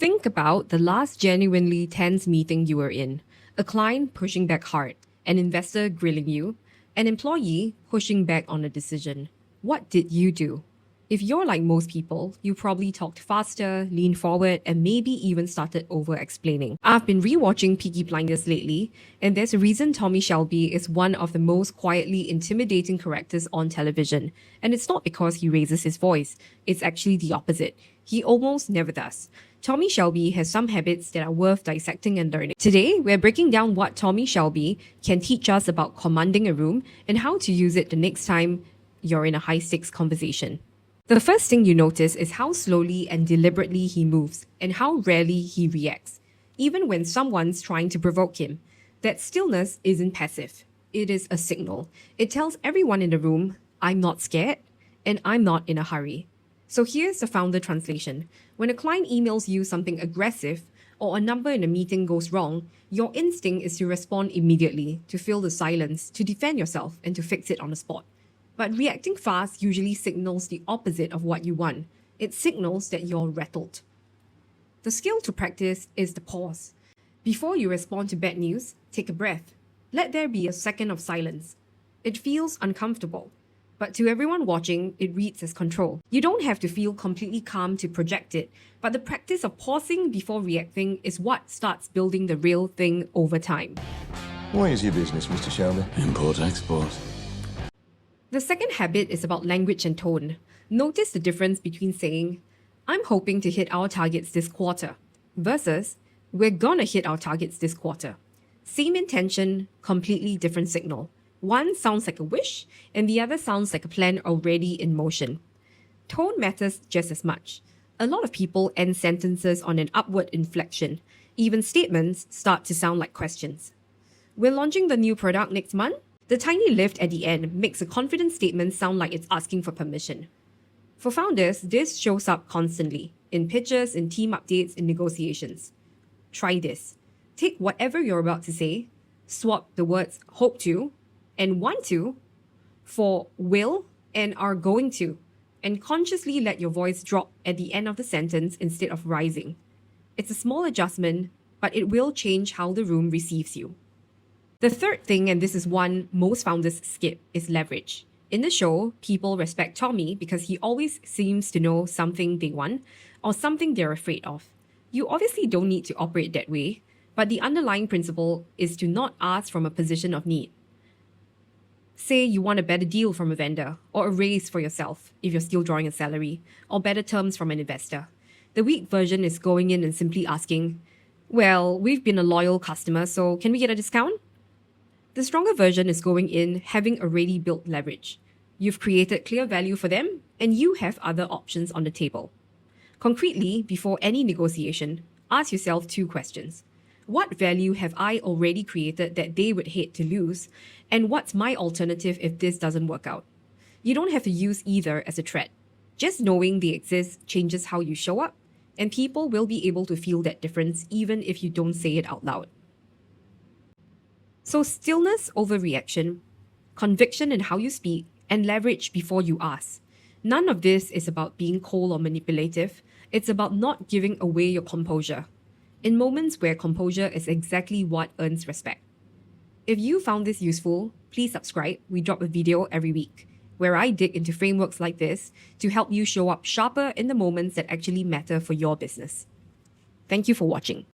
Think about the last genuinely tense meeting you were in. A client pushing back hard, an investor grilling you, an employee pushing back on a decision. What did you do? If you're like most people, you probably talked faster, leaned forward, and maybe even started over-explaining. I've been rewatching Peaky Blinders lately, and there's a reason Tommy Shelby is one of the most quietly intimidating characters on television. And it's not because he raises his voice, it's actually the opposite. He almost never does. Tommy Shelby has some habits that are worth dissecting and learning. Today, we're breaking down what Tommy Shelby can teach us about commanding a room and how to use it the next time you're in a high-stakes conversation. The first thing you notice is how slowly and deliberately he moves and how rarely he reacts, even when someone's trying to provoke him. That stillness isn't passive. It is a signal. It tells everyone in the room, I'm not scared and I'm not in a hurry. So here's the founder translation. When a client emails you something aggressive or a number in a meeting goes wrong, your instinct is to respond immediately, to fill the silence, to defend yourself, and to fix it on the spot. But reacting fast usually signals the opposite of what you want. It signals that you're rattled. The skill to practice is the pause. Before you respond to bad news, take a breath. Let there be a second of silence. It feels uncomfortable, but to everyone watching, it reads as control. You don't have to feel completely calm to project it, but the practice of pausing before reacting is what starts building the real thing over time. What is your business, Mr. Shelby? Import-export. The second habit is about language and tone. Notice the difference between saying, I'm hoping to hit our targets this quarter, versus, we're gonna hit our targets this quarter. Same intention, completely different signal. One sounds like a wish, and the other sounds like a plan already in motion. Tone matters just as much. A lot of people end sentences on an upward inflection. Even statements start to sound like questions. We're launching the new product next month. The tiny lift at the end makes a confident statement sound like it's asking for permission. For founders, this shows up constantly, in pitches, in team updates, in negotiations. Try this. Take whatever you're about to say, swap the words hope to and want to for will and are going to, and consciously let your voice drop at the end of the sentence instead of rising. It's a small adjustment, but it will change how the room receives you. The third thing, and this is one most founders skip, is leverage. In the show, people respect Tommy because he always seems to know something they want or something they're afraid of. You obviously don't need to operate that way, but the underlying principle is to not ask from a position of need. Say you want a better deal from a vendor, or a raise for yourself if you're still drawing a salary, or better terms from an investor. The weak version is going in and simply asking, well, we've been a loyal customer, so can we get a discount? The stronger version is going in having already built leverage. You've created clear value for them, and you have other options on the table. Concretely, before any negotiation, ask yourself two questions. What value have I already created that they would hate to lose? And what's my alternative if this doesn't work out? You don't have to use either as a threat. Just knowing they exist changes how you show up, and people will be able to feel that difference even if you don't say it out loud. So stillness over reaction, conviction in how you speak, and leverage before you ask. None of this is about being cold or manipulative. It's about not giving away your composure. In moments where composure is exactly what earns respect. If you found this useful, please subscribe. We drop a video every week where I dig into frameworks like this to help you show up sharper in the moments that actually matter for your business. Thank you for watching.